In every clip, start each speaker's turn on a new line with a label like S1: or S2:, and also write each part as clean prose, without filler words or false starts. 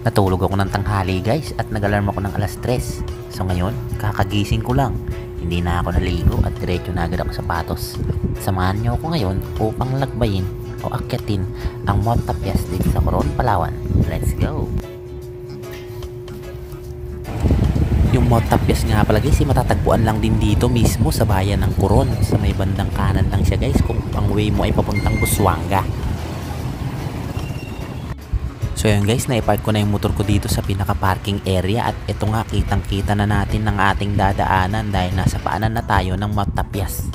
S1: Natulog ako ng tanghali guys at nag-alarm ako ng alas 3. So ngayon, kakagising ko lang. Hindi na ako naligo at diretso na agad ako sa sapatos. Samahan niyo ako ngayon upang lagbayin o akyatin ang Mount Tapias dito sa Coron, Palawan. Let's go! Yung Mount Tapias nga pala guys, matatagpuan lang din dito mismo sa bayan ng Coron. Sa may bandang kanan lang siya guys kung ang way mo ay papuntang Busuanga. So yun guys, naipark ko na yung motor ko dito sa pinaka parking area at ito nga kitang kita na natin ng ating dadaanan dahil nasa paanan na tayo ng Mount Tapias.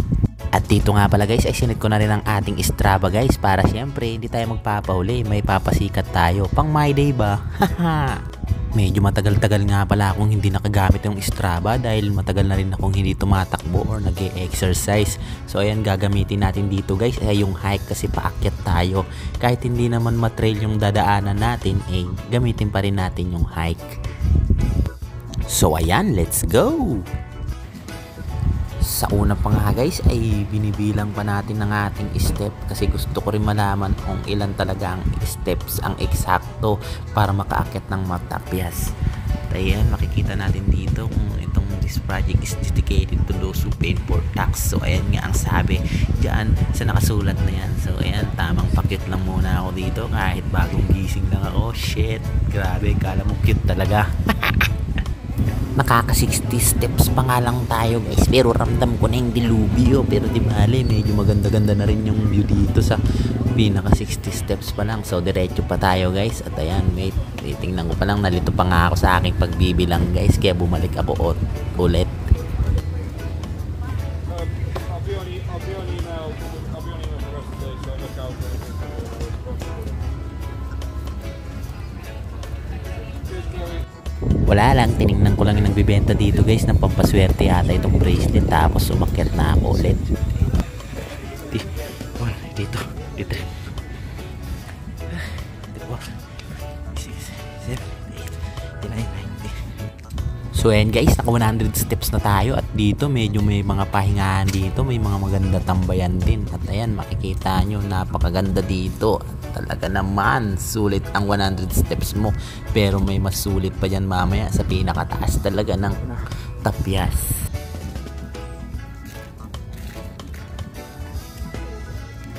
S1: At dito nga pala guys ay sinit ko na rin ang ating Strava guys para syempre hindi tayo magpapahuli, may papasikat tayo pang my day ba? Haha. Medyo matagal-tagal nga pala akong hindi nakagamit yung Strava dahil matagal na rin akong hindi tumatakbo or nag-e-exercise. So ayan, gagamitin natin dito guys ay yung hike kasi paakyat tayo. Kahit hindi naman matrail yung dadaanan natin, gamitin pa rin natin yung hike. So ayan, let's go! Sa una pa nga guys ay binibilang pa natin ng ating step kasi gusto ko rin malaman kung ilan talaga ang steps ang eksakto para makaakyat ng Mount Tapias. Ayan, makikita natin dito kung itong this project is dedicated to those who paid for tax. So ayan nga ang sabi dyan sa nakasulat na yan. So ayan, tamang pakit lang muna ako dito kahit bagong gising lang ako. Shit, grabe, kala mo cute talaga. Nakaka 60 steps pa nga lang tayo guys, pero ramdam ko na yung dilubyo. Pero di bale, medyo maganda-ganda na rin yung view dito sa pinaka 60 steps pa lang. So diretso pa tayo guys. At ayan, wait, tingnan ko pa lang, nalito pa nga ako sa aking pagbibilang guys, kaya bumalik ako ulit. Wala lang, tinignan ko lang yung nagbibenta dito guys ng pampaswerte yata itong bracelet, tapos umakyat na ako ulit. Dito. So ayan guys, naka 100 steps na tayo at dito medyo may mga pahingahan dito, may mga maganda tambayan din. At ayan, makikita nyo, napakaganda dito. Talaga naman, sulit ang 100 steps mo. Pero may mas sulit pa dyan mamaya sa pinakataas talaga ng Tapias.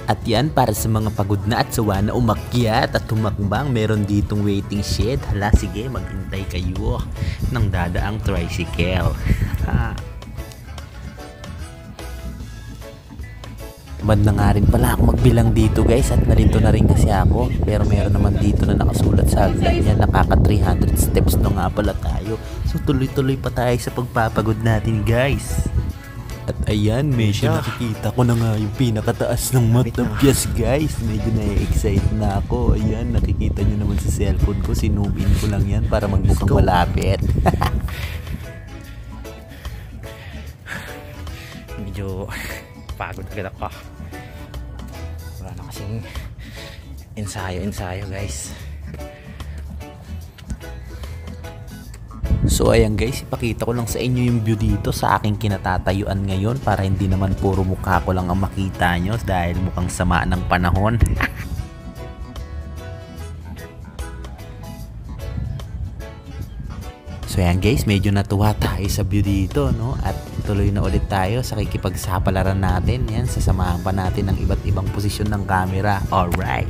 S1: At yan, para sa mga pagod na at sawa na umakyat at tumakbang, meron ditong waiting shed. Hala, sige, maghintay kayo ng dadaang tricycle. Bad na nga rin pala ako magbilang dito guys at nalito na rin kasi ako. Pero meron naman dito na nakasulat sa agad niya, nakaka 300 steps na nga pala tayo. So tuloy-tuloy pa tayo sa pagpapagod natin guys. At ayan, medyo nakikita ko na nga yung pinakataas ng Mount Tapias guys. Medyo na-excite na ako. Ayan, nakikita nyo naman sa cellphone ko, sinoom in ko lang yan para magmukhang malapit. Medyo pagod agad ako. Wala na kasing ensayo guys. So ayan guys, ipakita ko lang sa inyo yung view dito sa aking kinatatayuan ngayon para hindi naman puro mukha ko lang ang makita nyo dahil mukhang sama ng panahon. So ayan guys, medyo natuwa tayo sa view dito, no? At tuloy na ulit tayo sa kikipagsapalaran natin. Yan, sasamahan pa natin ng iba't ibang posisyon ng camera. Alright.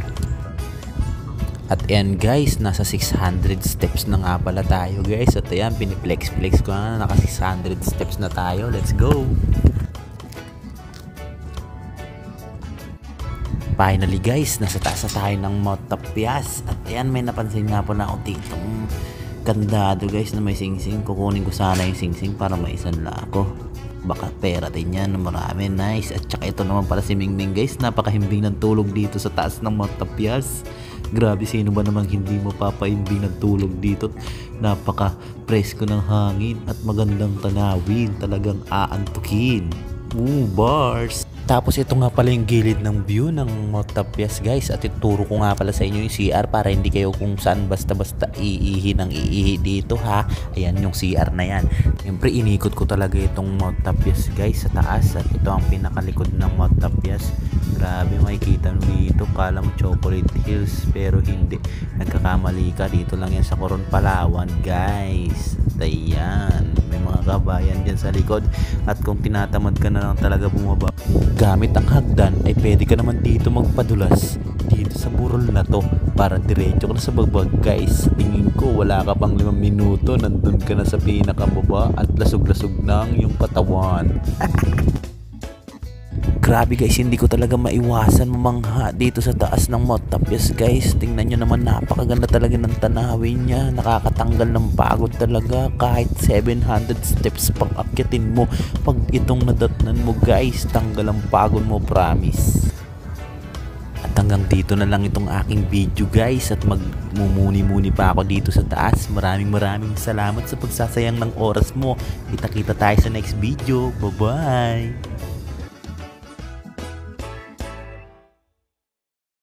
S1: At ayan guys, nasa 600 steps na nga pala tayo guys. At ayan, piniplex ko na, naka 600 steps na tayo. Let's go! Finally guys, nasa taas na tayo ng Mount Tapias. At ayan, may napansin nga po na ako dito kandado guys na may singsing. Kukunin ko sana yung singsing para maisanla ako. Baka pera din yan, marami. Nice. At saka ito naman pala si Mingming guys, napakahimbing ng tulog dito sa taas ng Mount Tapias. Grabe, sino ba namang hindi mapapaimbing ng tulog dito? Napaka presko ng hangin at magandang tanawin, talagang aantukin. Bars! Tapos ito nga pala yung gilid ng view ng Mount Tapias guys, at ituro ko nga pala sa inyo yung CR para hindi kayo kung saan basta-basta iihi ng iihi dito ha. Ayan yung CR na yan. Siyempre inikot ko talaga itong Mount Tapias guys sa taas, at ito ang pinakalikod ng Mount Tapias. Grabe, makikita mo dito, kala mo Chocolate Hills pero hindi. Nagkakamali ka, dito lang yan sa Coron, Palawan guys. Ayan, may mga kabayan dyan sa likod. At kung tinatamad ka na lang talaga bumaba gamit ang hagdan, ay pwede ka naman dito magpadulas dito sa burol na to para diretso ka na sa babag guys. Sa tingin ko wala ka pang 5 minuto, nandun ka na sa pinakababa at lasog-lasog na ang iyong katawan. Grabe guys, hindi ko talaga maiwasan mamangha dito sa taas ng Mount Tapias guys. Tingnan nyo naman, napakaganda talaga ng tanawin niya. Nakakatanggal ng pagod talaga kahit 700 steps pang akyatin mo. Pag itong nadatnan mo guys, tanggal ang pagod mo, promise. At hanggang dito na lang itong aking video guys, at magmumuni-muni pa ako dito sa taas. Maraming salamat sa pagsasayang ng oras mo. Kita-kita tayo sa next video. Bye-bye!